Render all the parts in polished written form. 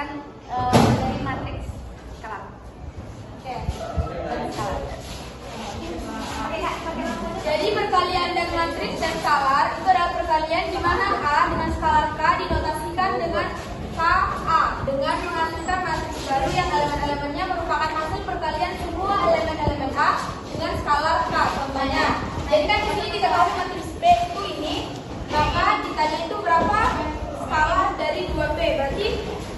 kalikan dari matriks skalar. Oke. Jadi perkalian dan matriks dan skalar itu adalah perkalian di mana A dengan skalar K dinotasikan dengan KA dengan menghasilkan matriks baru yang elemen-elemennya merupakan hasil perkalian semua elemen-elemen A dengan skalar K. Contohnya, jadi kan di sini diketahui matriks B itu ini, maka dikali itu berapa skalar dari 2B. Berarti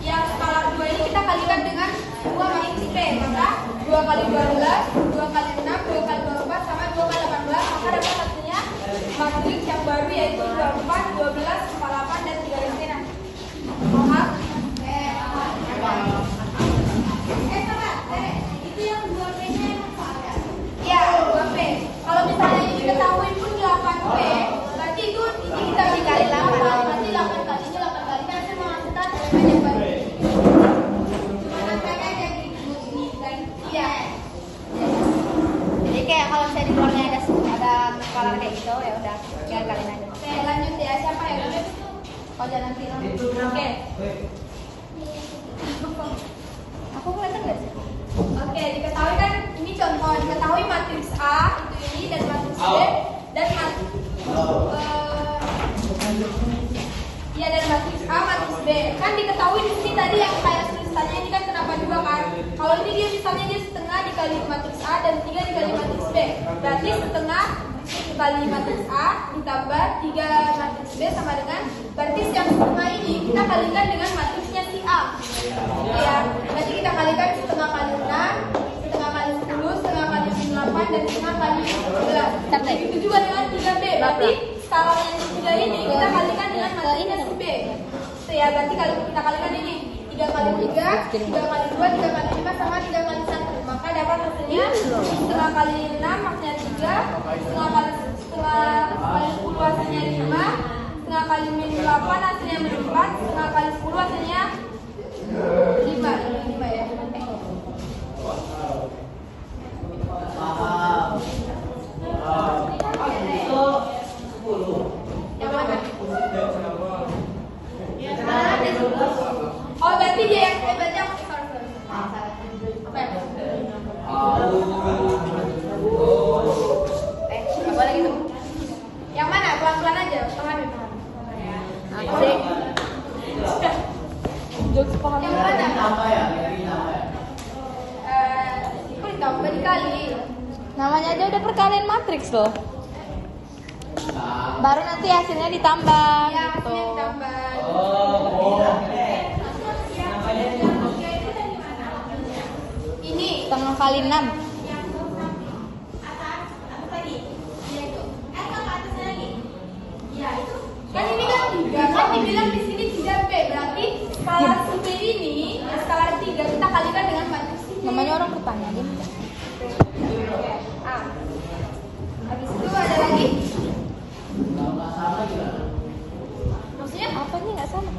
yang skalar 2 ini kita kalikan dengan 2 matriks B, maka 2 kali 12, 2 kali 6, 2 kali 24 sama 2 kali 18, maka dapat hasilnya matriks yang baru yaitu 24, 12, 48 dan 3 Mohon. Itu yang 2P-nya yang salah. Ya, 2P. Kalau misalnya ini diketahui pun 8P, berarti itu ini kita dikali 8. Berarti 8 kali ini 8 kali ini hasil menghasilkan elemen yang baru. Cuma nampaknya kayak gini kan? Iya. Jadi kayak kalau misalnya di luarnya ada skalar kayak gitu, ya udah tinggal kaliin aja. Oke, lanjut ya. Siapa yang lanjut? Oh, jangan nanti. Oke. Aku kelihatan nggak sih? Oke, diketahui kan ini contoh. Diketahui matriks A itu ini dan matriks B dan dan matriks A, matriks B. Kan diketahui di sini tadi yang kayak tulisannya ini kan kenapa juga kan? Kalau ini dia misalnya dia setengah dikali matriks A dan 3 dikali matriks B. Berarti setengah dikali matriks A ditambah 3 matriks B sama dengan, berarti yang setengah ini kita kalikan dengan matriksnya si A. Ya, berarti kita kalikan setengah kali 6, setengah kali 10, setengah kali 8 dan setengah kali 11. Itu juga dengan 3B. Berarti skalar yang ketiga ini kita kalikan dengan matriksnya si B. So, ya, berarti kalau kita kalikan ini 3 kali 3, 3 kali 2, 3 kali 5 sama 3 kali 1. Maka dapat hasilnya setengah kali 6 maksudnya 3, setengah kali 10 hasilnya 5, setengah kali min 8 hasilnya min 4, setengah kali 10 hasilnya 5 ya. Yang mana? Oh, berarti dia yang berarti aku sorry. Apa ya? Nggak boleh gitu. Yang mana? Pelan-pelan aja. Pahami. Asik. Jokes paham. Yang mana? Apa ya? Itu ditambah dikali. Namanya aja udah perkalian matriks loh. Baru nanti hasilnya ditambah. Ya, gitu. hasilnya ditambah. Ini Setengah kali 6. kan ini kan 3, kan dibilang di sini 3B, berarti skalar B ini, skalar 3 kita kalikan dengan matriks ini. Namanya orang bertanya dia. A. Habis itu ada lagi? Maksudnya Apa nih nggak sama?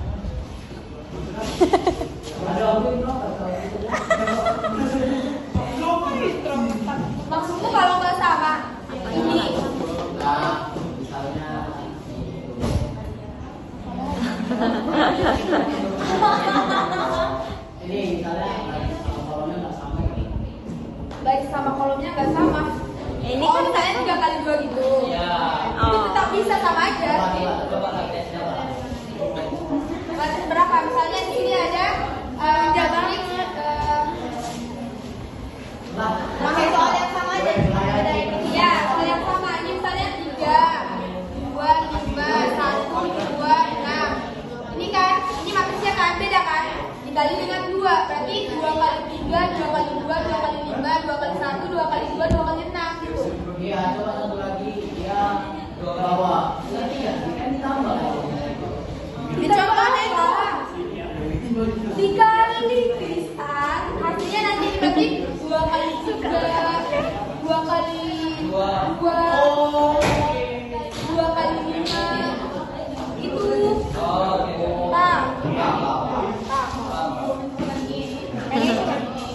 maksudmu kalau nggak sama ini? Baik sama kolomnya nggak sama. Ini Oh, kan misalnya 3 kali 2 gitu. Itu tetap bisa sama aja. Matriks berapa? Misalnya di sini ada matriks pakai soal yang sama aja. Ada ini. Ya, soal yang sama. Ini misalnya 3, 2, 5, 1, 2, 6. Ini kan, ini matriksnya kan beda kan? Dikali dengan 2, berarti 2 kali 3, 2 kali 2, 2 kali 5, 2 kali 1, 2 kali 2, 2 kali 6 gitu. Iya, coba satu lagi. Iya, dua bawah. Lagi ya, kan ditambah. Dicoba deh, Kak. Dikali Tristan, hasilnya nanti dibagi 2 kali 3, 2 kali 2, 2 kali 5. Itu. Nah.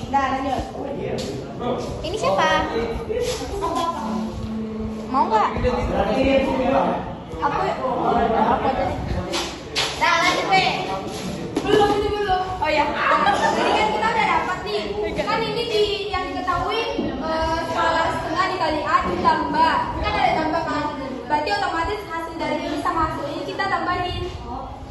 Nah, lanjut. Ini siapa? Mau nggak? Apa? Apa tadi? Nah, lanjut deh. Belum ini belum. Oh ya. ya. Jadi kan kita udah dapat nih. Kan ini yang diketahui skala setengah dikali A ditambah. Kan ada tambah kan. Berarti otomatis hasil dari ini sama hasil ini kita tambahin.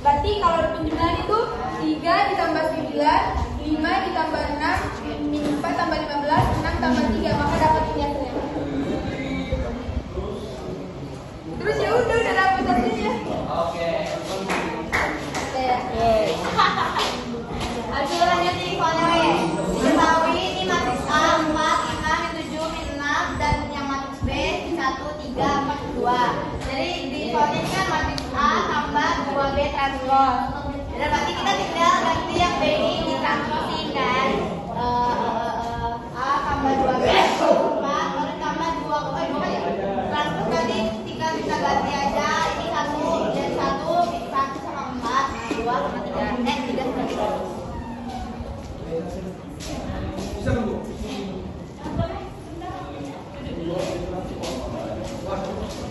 Berarti kalau penjumlahan itu 3 ditambah 9, 5 ditambah 6, 4 tambah 15, 6 tambah 3, maka dapat ini hasilnya. Terus ya udah dapat hasilnya. Oke. Hasil lanjut di soalnya ya. Diketahui ini matriks A 4, 5, 7, 6 dan yang matriks B 1, 3, 4, 2. Jadi di soalnya ini kan matriks A tambah 2B transpose. Dan berarti kita tinggal ganti yang B ini ditranspose kan. A tambah 2B 4 baru tambah 2 bukan ya. Transpose tadi tinggal kita ganti aja ini 1 dan 1 sama 4, 2 sama 3. 3 sama 3.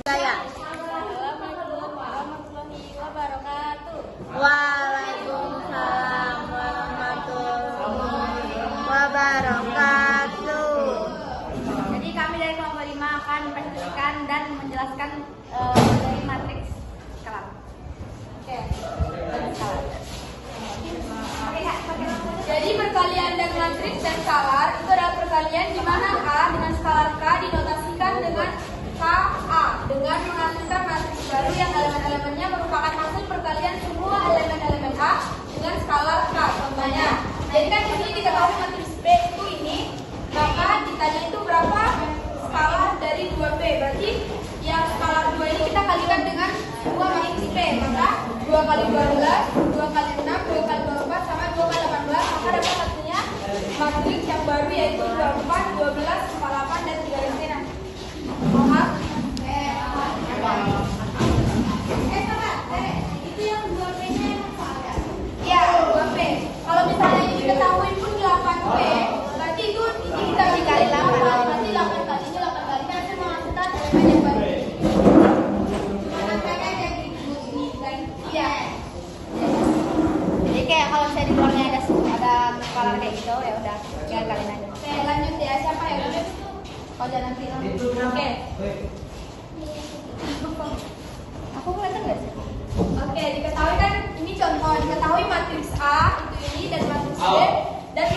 Saya. Assalamualaikum warahmatullahi wabarakatuh. Waalaikumsalam warahmatullahi wabarakatuh. Jadi kami dari kelompok 5 akan mempresentasikan dan menjelaskan dari matriks skalar. Oke. Skalar. Jadi perkalian dan matriks dan skalar itu adalah perkalian di mana A dengan skalar K dinotasikan dengan KA dengan menghasilkan matriks baru yang elemen-elemennya merupakan hasil perkalian semua elemen-elemen A dengan skalar K. Contohnya, jadi kan di sini diketahui matriks B itu ini, maka ditanya itu berapa skalar dari 2B. Berarti yang skalar 2 ini kita kalikan dengan 2 matriks B, maka 2 kali 12, 2 kali 6, 2 kali 24 sama 2 kali 18, maka dapat hasilnya matriks yang baru yaitu 24, 12, 48 dan 3 Maaf. Itu yang 2B-nya yang ada. Iya, 2B. Kalau misalnya ini diketahui pun 8B, berarti itu ini kita dikali 8, berarti 8 kali ini 8 kali kan itu menghasilkan elemen yang baru. Makanya jadi begini kan? Iya. Jadi kayak kalau misalnya di luarnya ada skalar kayak gitu ya udah tinggal kalian aja. Oke, lanjut ya. Siapa yang lanjut? Oh jangan film. Oke. Aku kelihatan nggak sih? Oke, diketahui kan ini contoh diketahui matriks A itu ini dan matriks B dan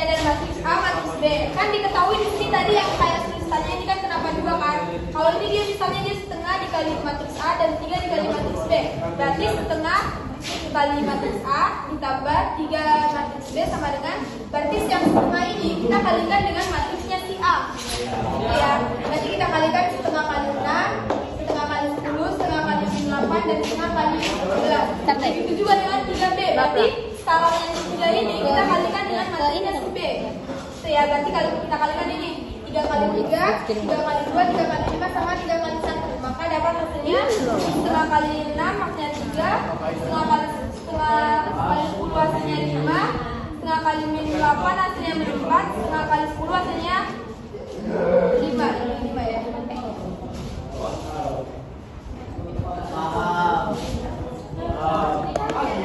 dan matriks A matriks B kan diketahui di sini tadi yang kayak tulisannya ini kan kenapa juga kan? Kalau ini dia misalnya dia setengah dikali matriks A dan 3 dikali matriks B, berarti setengah dikali matriks A ditambah 3 matriks B sama dengan berarti yang setengah ini kita kalikan dengan matriksnya si A. Ya, nanti kita kalikan setengah kali 6, setengah kali 10, setengah kali 8 dan setengah kali 11. Begitu juga dengan 3B. Berarti skalanya yang 3 ini kita kalikan dengan matriksnya si B. Itu ya, berarti kalau kita kalikan ini 3 kali 3, 3 kali 2, 3 kali 5 sama 3 kali 1. Maka dapat hasilnya setengah kali 6 maksudnya 3, setengah kali 10 hasilnya 5, setengah kali min 8 hasilnya min 4, setengah kali 10 hasilnya 5 ya.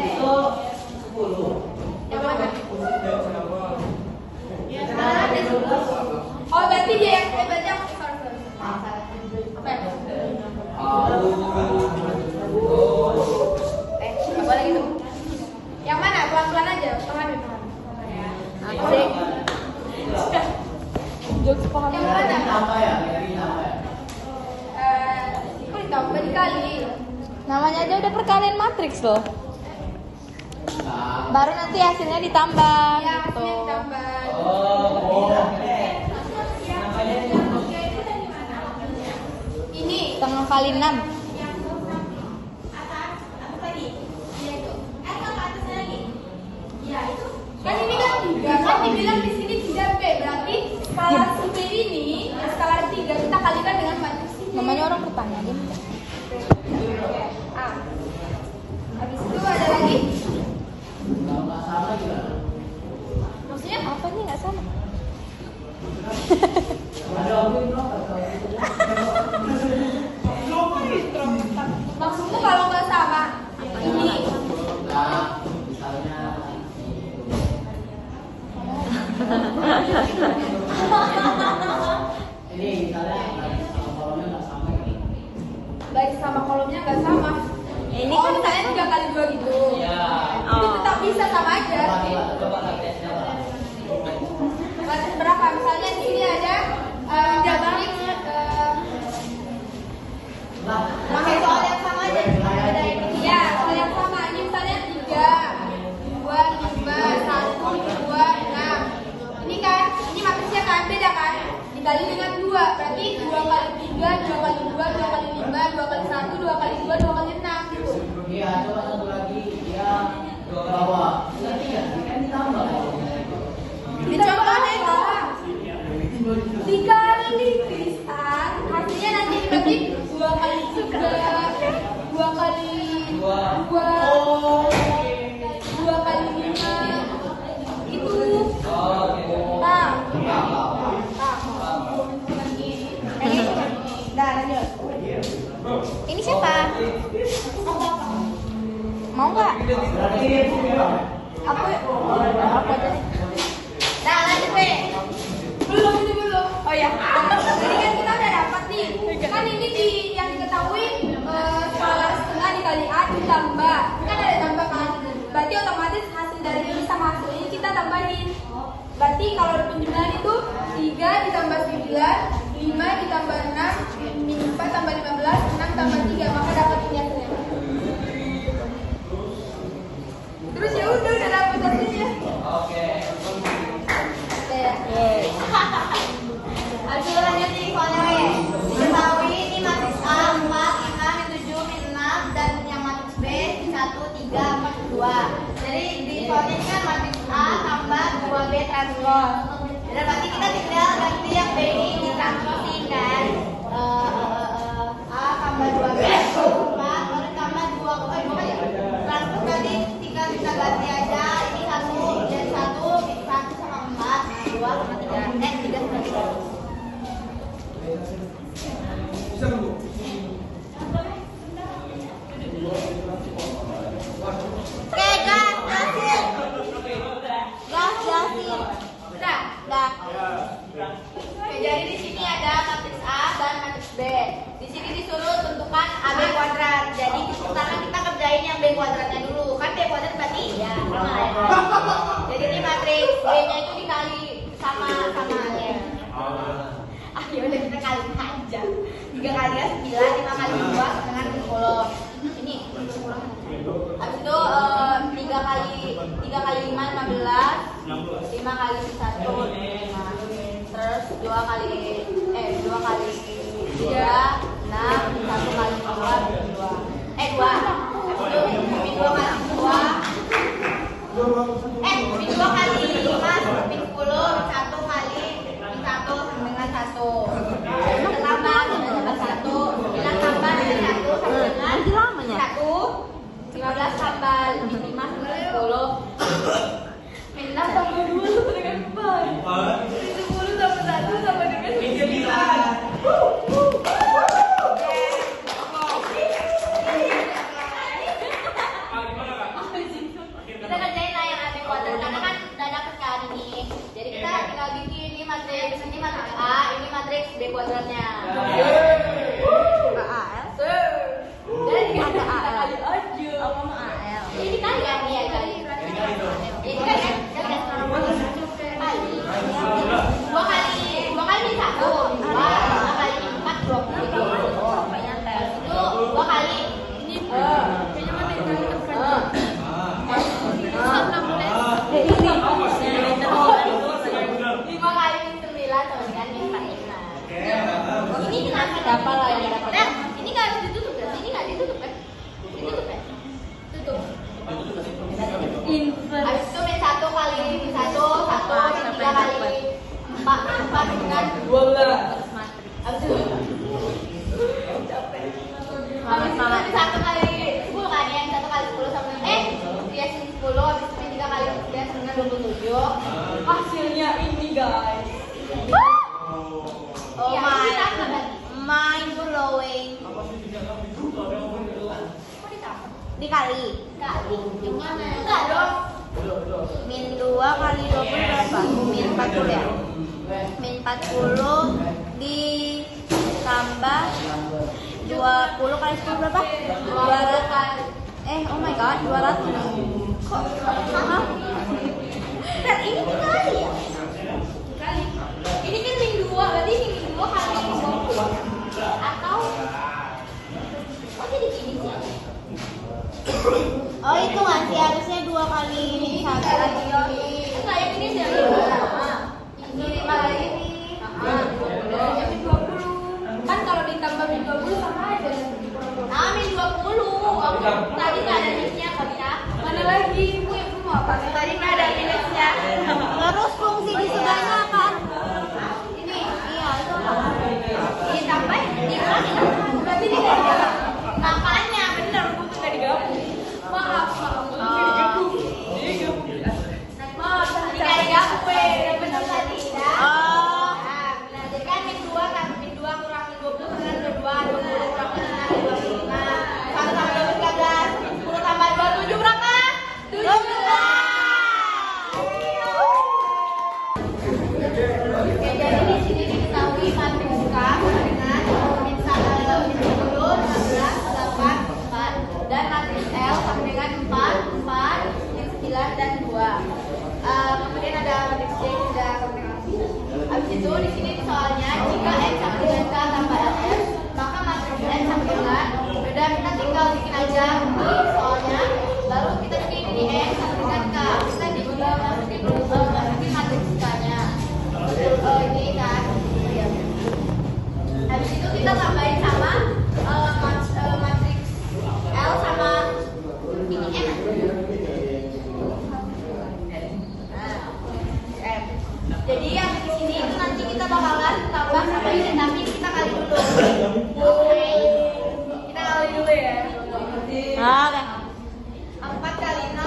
Itu 10. Yang mana? Oh berarti dia yang berarti aku sorry. Apa ya? Nggak boleh gitu. Yang mana? Pelan-pelan aja, pelan ya. Asik. Jokes paham. Yang mana? Ditambah ya, ditambah ya. Kok ditambah dikali? Namanya aja udah perkalian matriks loh. Baru nanti hasilnya ditambah Ya, gitu. hasilnya ditambah. Ini Setengah kali 6. kan ini kan 3, kan dibilang di sini 3B, berarti skalar si B ini, skalar 3 kita kalikan dengan matriks ini. Namanya orang bertanya dia. A. Habis itu ada lagi? Nggak sama juga. Maksudnya Apa nih nggak sama? Ada kali 2 gitu. Iya. Itu tetap bisa sama aja. Coba tesnya. Matrix berapa? Misalnya di sini ada matrix Pakai soal yang sama aja. Ada ini. ya, soal yang sama. Ini misalnya 3, 2, 5, 1, 2, 6. Ini kan, ini matriksnya kan beda kan? Dikali dengan 2, berarti 2 kali 3, 2 kali 2, 2 kali 5, 2 kali 1, 2 kali 2, 2 kali 6 gitu. Iya, coba satu lagi. Iya, dua bawah. Lagi ya, kan ditambah. Dicoba deh Kak. Dikali tulisan, hasilnya nanti dibagi 2 kali 3, 2 kali 2, 2 kali 5. Itu. Nah. Dah lanjut. Ini siapa? Mau nggak? Aku aja deh. Dah lanjut deh. Belum ini belum. Oh ya. Jadi kan kita udah dapat nih. Kan ini yang diketahui skala setengah dikali A ditambah. Kan ada tambah kan. Berarti otomatis hasil dari ini sama hasil ini kita tambahin. Berarti kalau penjumlahan itu 3 ditambah 9, 5 ditambah 6, 4 tambah 15, 6 tambah 3, maka dapat ini hasilnya. Terus ya udah dapat hasilnya. Oke. Ya. Ayo lanjut nih soalnya ya. Diketahui ini matriks A 4, 5, 7, 6 dan yang matriks B 1, 3, 4, 2. Jadi di soalnya ini kan matriks A tambah 2B transpos. Jadi berarti kita tinggal ganti yang B ini ditransposin kan. A tambah 2B 4, baru tambah 2 bukan ya. Transpos tadi tinggal bisa ganti aja. Ini 1 dan 1 sama 4, 2 sama 3. 3 sama 3. Oke, gas, gasin. Gas, gasin. Udah. Dah. Oke, jadi di sini ada matriks A dan matriks B. Di sini disuruh tentukan AB kuadrat. Jadi pertama kita kerjain yang B kuadratnya dulu. Kan B kuadrat berarti ya sama ya. Jadi ini matriks B-nya itu dikali sama A-nya. Ah, ya udah kita kali aja. 3 kali 9, 5 kali 2 sama dengan 10. Ini kurang. Habis itu 3 kali 5 15, 5 kali 1 5. Terus 2 kali 3 6, 1 kali 2 2. 2. Habis itu min 2 kali 2. Min 2 kali 5 min 10, 1 kali min 1 dengan 1. Tambah dengan 1. Bilang tambah dengan 1 sama dengan 1. 15 tambah 5 sama 10. Min 6 tambah 2 sama dengan 4. Min 10 tambah 1 sama dengan 9. Kita kerjain lah yang AB kuadrat karena kan udah dapet kan ini. Jadi kita tinggal bikin ini matriks A, ini matriks B kuadratnya. Dan ada AL. Apa mau AL? Ini kali ya, iya kali. Ini kan ya, kali. 2 kali 1, 2 kali 4, 20. Itu 2 kali. Ini kayaknya mana yang terpencil. 5 kali 9 sama dengan 45. Ini kenapa dapat lah yang dapat? Ini nggak harus ditutup kan? Ini nggak ditutup kan? Ditutup kan? Tutup. Habis itu min 1 kali min 1, 3 kali 4 dengan 12. Habis itu habis itu min 1 kali 10 kan ya? 1 kali 10 sama dia sini 10, habis itu 3 kali 3 sama 27. Hasilnya ini guys. Oh mind blowing. Dikali. Enggak dong. Min 2 kali 20 berapa? Min 40 ya? Min 40 ditambah 20 kali 10 berapa? 200 kali. Oh my god, 200. Kok? Hah? Dan ini dikali ya? Kali. Ini kan min 2, berarti ini min 2 kali 20. Atau jadi gini sih? Oh itu kan sih harusnya 2 kali ini satu. Enggak, yang ini sih yang 5. Ini kali ini. Yang min 20. Kan kalau ditambah min 20 sama aja. Ah, min 20. Aku tadi nggak ada minusnya kali ya. Mana lagi ibu yang mau apa? Tadi nggak ada minusnya. Terus fungsi di sebelahnya apa? Ini, iya itu apa? Ditambah, dikurangi. Berarti ini nggak ada. Makanya bener, bukan nggak digabung. Maaf. Maaf, Nggak digabung, yang bener tadi ya. Oh. Nah, jadi kan min 2 kan min 2 kurang min 20 karena 22, 20 kurang min 6, 25. 1 tambah 12, 14, 10 tambah 27 berapa? 17. Oke, jadi di sini diketahui matriks K dengan min 1, min 10, 16, 8, 4 dan matriks L sama dengan 4, 4, min 9 dan 2. Kemudian ada matriks J juga sama dengan habis itu di sini soalnya jika N sama dengan K tambah LS maka matriks N sama dengan udah kita tinggal bikin aja di soalnya lalu kita bikin ini N sama dengan K kita tinggal masukin matriks K-nya ini kan ya. Habis itu kita tambahin sama matriks L sama ini N jadi yang di sini itu nanti kita bakalan tambah sama ini tapi kita kali dulu. Oke. Kita kali dulu ya. Oke. 4 kali 0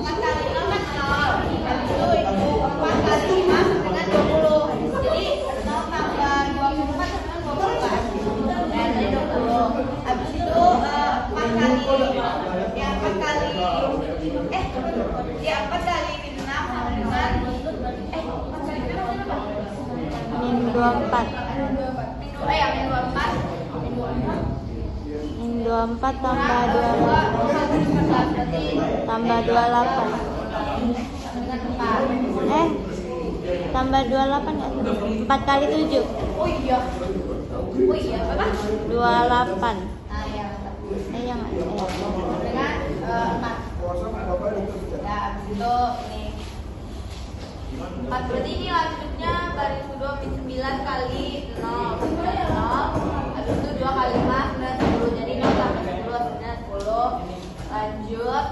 4 kali 0 kan 0. Habis itu 4 kali 5 sama dengan 20. Jadi 0 tambah 24 sama dengan 20 kan. Dan dari 20. Habis itu 4 kali ya 4 kali ya 4 kali 6 sama dengan Min 24. Ya, min 24. Min 24 tambah 28. Tambah 28. Dengan 4. Tambah 28 ya? 4 kali 7. Oh iya, berapa? 28. Nah, ya. Iya nggak? Dengan 4. Ya, habis itu ini 4 berarti ini lanjutnya baris kedua min 9 kali 0 habis itu 2 kali 5 dan 10 jadi 0 tambah 10 hasilnya 10 lanjut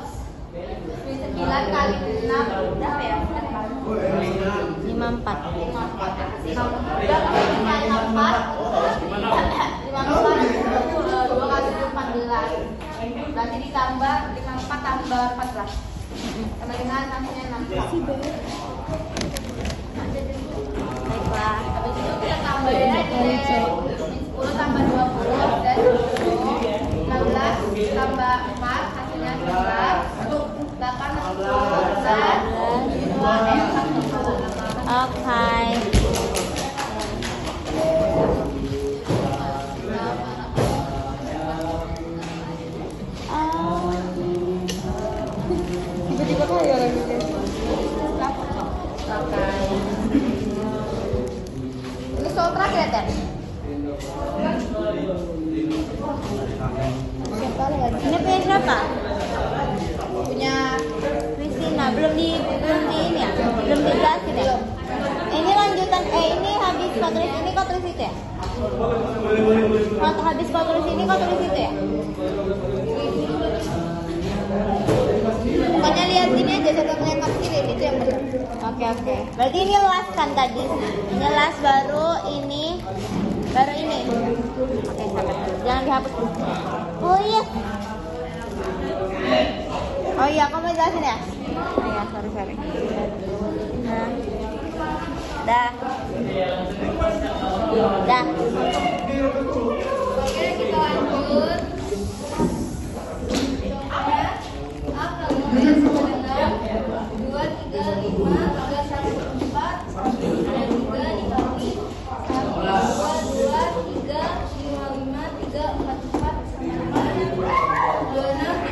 min 9 kali 6 berapa ya? 54. 54 udah kali 54 2 kali 14 berarti ditambah 54 tambah 14 sama dengan hasilnya 16 Baiklah. habis itu kita tambahin aja min 10 tambah 20 dan 16 tambah 4 hasilnya 11 8 dan 2 Oke. Tiba-tiba kali orang gitu. ini soal terakhir ya Ter? Ini punya siapa? Punya Christina. Belum di ini ya? Belum dijelasin ya? Ini lanjutan ini habis kau tulis ini kau tulis itu ya? Kalau habis kau tulis ini kau tulis itu ya? pokoknya lihat ini aja catatan yang kamu kirim itu yang benar. Oke. Berarti ini last kan tadi? Ini last baru ini. Oke, sabar. Jangan dihapus. Oh iya. Oh iya, kamu mau jelasin ya? Oh iya, sorry. Nah. Dah. Oke kita lanjut. Kemudian sama dengan 2, 3, 5, 3, 1, 4 dan 3 dikali 1, 2, 2, 3, 5, 5, 3, 4, 4 sama dengan 26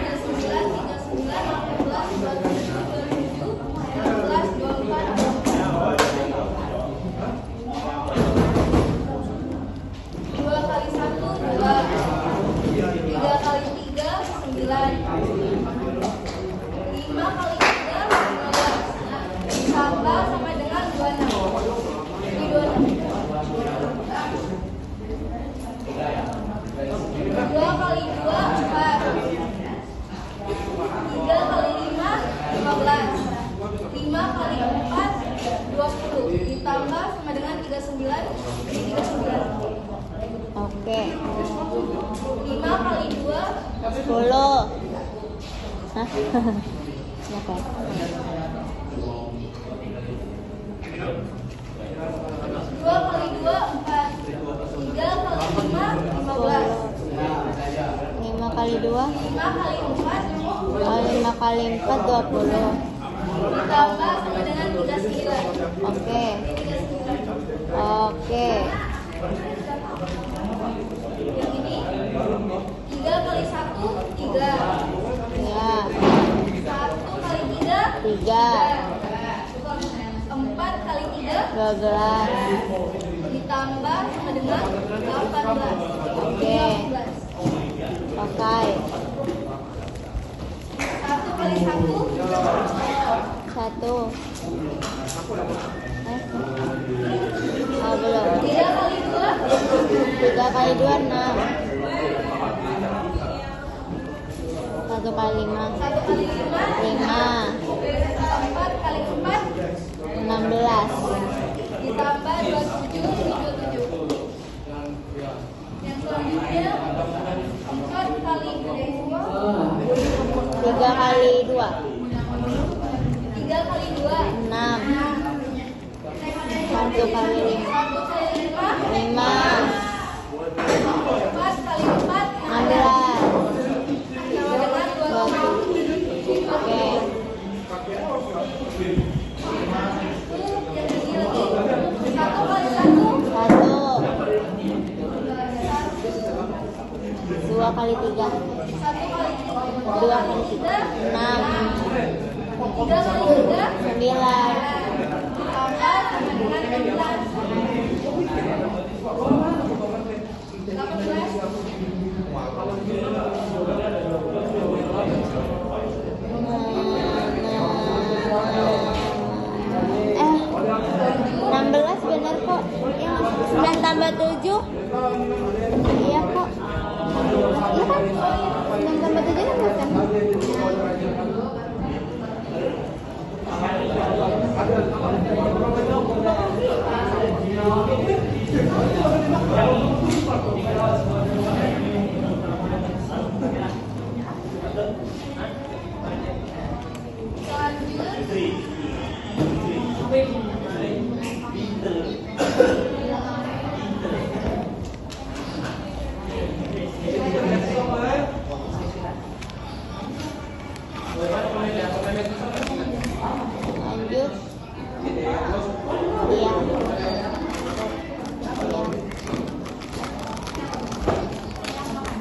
Hah? Oke. 2 kali 2 4. 3 kali 5 15. 5 kali 2 5 kali 4 5 kali 4 20. ditambah sama dengan 39. Oke. 39. Oke. Yang ini 3 kali 1 3. Ya. 1 kali 3 3 4 kali 3 12. ditambah sama dengan 18. Oke. 15. Pakai 1 kali 1 1. Oh, belum. 3 kali 2 3 kali 2 6. 1 kali 5 1 kali 5 5. 4 kali 4 16. ditambah 27 77. Yang selanjutnya 4 kali 2 3 kali 2 3 kali 2 6. 1 kali 5 1 kali 5 5. 4 kali 4 16. sama dengan 27. Oke. Yang ini lagi 1 kali 1 1. 2 kali 3 1 kali 2 kali 3 6. 3 kali 3 9. ditambah sama dengan 16. 16 bener kok. Ya, 9 tambah 7. Iya kok. Iya kan? 9 tambah 7 16 kan? Lanjut. Iya.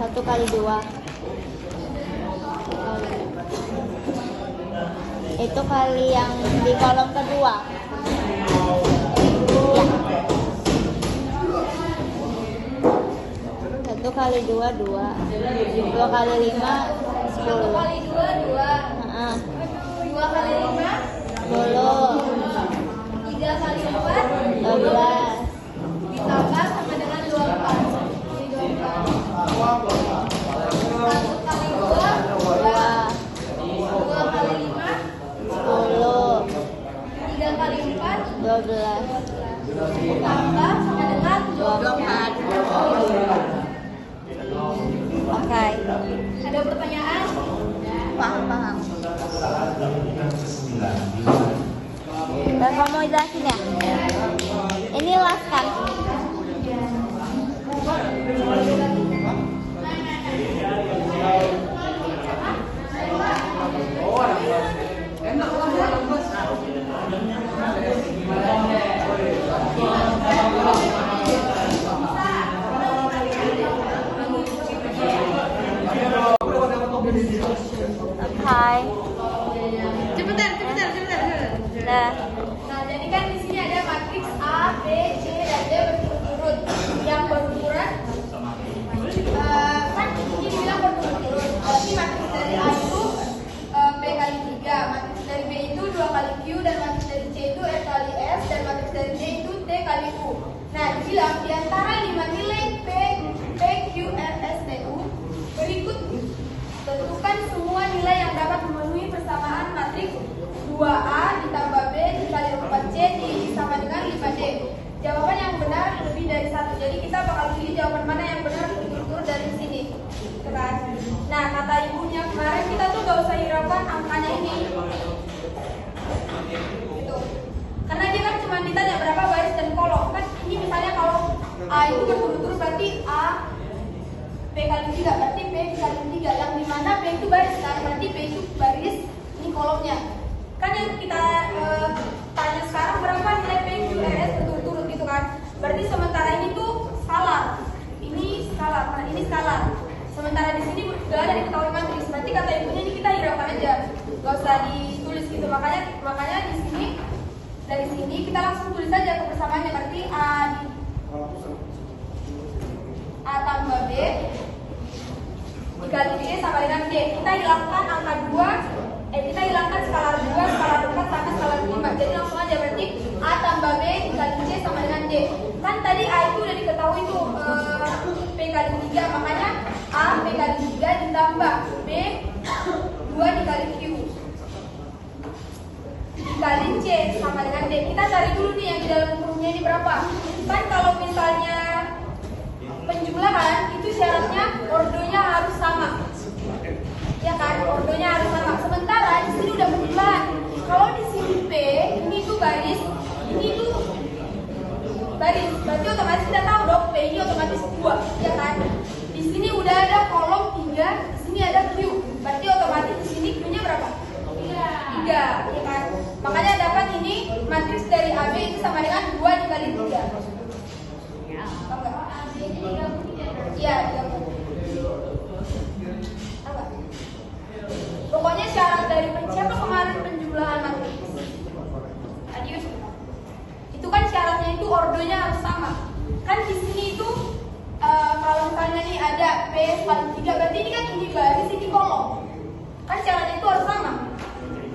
Satu kali 2 itu kali yang di kolom kedua. Ya. 1 kali 2 2. 2 kali 5 1 10. kali 2 2. 2 kali 5 10. 3 kali 4 12. ditambah sama dengan 24. Jadi 24. 1 kali 2 2. 2 kali 5 10. 3 kali 4 12. ditambah sama dengan 24. Oke. Ada pertanyaan? Paham. Dan kamu jelasin ya? Ini last kan? Hai. Cepetan. Nah, Nah, jadi kan di sini ada matriks A, B, C, dan D berturut-turut. Yang berukuran kan ini dibilang berturut-turut. Berarti matriks dari A itu P kali 3, matriks dari B itu 2 kali Q, dan matriks dari C itu R kali S, dan matriks dari D itu T kali U. Nah, dibilang di antara 5 nilai P, Q, R, S, T, U berikut tentukan semua nilai yang dapat memenuhi persamaan matriks 2A ditambah B dikali 4C sama dengan 5D. Jawaban yang benar lebih dari 1. Jadi kita bakal pilih jawaban mana yang benar berturut-turut dari sini. Kita Nah, kata ibunya kemarin kita tuh gak usah hiraukan angkanya ini. Gitu. Karena dia kan cuma ditanya berapa baris dan kolom. Kan ini misalnya kalau A itu berturut-turut berarti A P kali 3, berarti P kali 3. Yang dimana P itu baris kan, berarti P itu baris, ini kolomnya. Kan yang kita tanya sekarang berapa nilai P itu RS berturut-turut gitu kan. Berarti sementara ini tuh skalar. Ini skalar, nah ini skalar. Sementara di sini udah ada diketahui matriks. Berarti kata ibunya ini kita hiraukan aja. Gak usah ditulis gitu. Makanya di sini dari sini kita langsung tulis aja kebersamaannya. Berarti A tambah B dikali B sama dengan D. Kita hilangkan angka 2, kita hilangkan skalar 2, skalar 4 sama skalar 5. Jadi langsung aja berarti A tambah B dikali C sama dengan D. Kan tadi A itu udah diketahui tuh P kali 3, makanya A P kali 3 ditambah B 2 dikali Q dikali C sama dengan D. Kita cari dulu nih yang di dalam kurungnya ini berapa. Kan kalau misalnya penjumlahan itu syaratnya ordonya harus sama, ya kan, ordonya harus sama. Sementara di sini udah penjumlahan. Kalau di sini P ini tuh baris, ini tuh baris, berarti otomatis kita tahu dong P ini otomatis 2, ya kan. Di sini udah ada kolom 3, di sini ada Q, berarti otomatis di sini Q-nya berapa? 3, ya kan. Makanya dapat ini matriks dari AB itu sama dengan 2 dikali 3. Iya, pokoknya syarat dari siapa kemarin penjumlahan matriks? Adius. Itu kan syaratnya itu ordonya harus sama. Kan di sini itu kalau misalnya nih ada P kali 3, berarti ini kan ini baris, ini kolom. Kan syaratnya itu harus sama.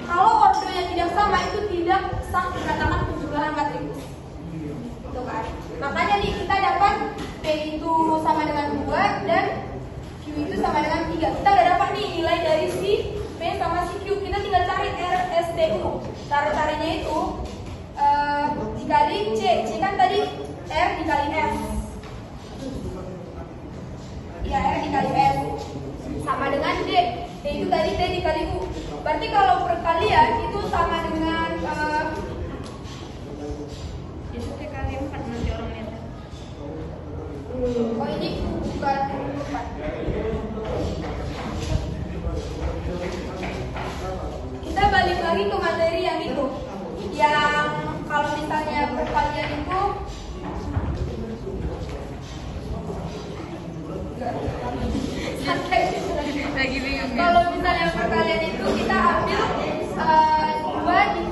Kalau ordonya tidak sama itu tidak sah dikatakan penjumlahan matriks. Itu kan. Makanya nih kita dapat P itu sama dengan 2 dan Q itu sama dengan 3. Kita udah dapat nih nilai dari si P sama si Q. Kita tinggal cari RSTU. Carinya itu dikali C. C kan tadi R dikali S. Ya, R dikali S. Sama dengan D. D itu tadi D dikali U. Berarti kalau perkalian itu sama dengan itu kali 4 nanti orang lihat. Oh ini bukan 4. Kita balik lagi ke materi yang itu. Yang kalau misalnya perkalian itu lagi bingung. Kalau misalnya perkalian itu kita ambil 2 dikali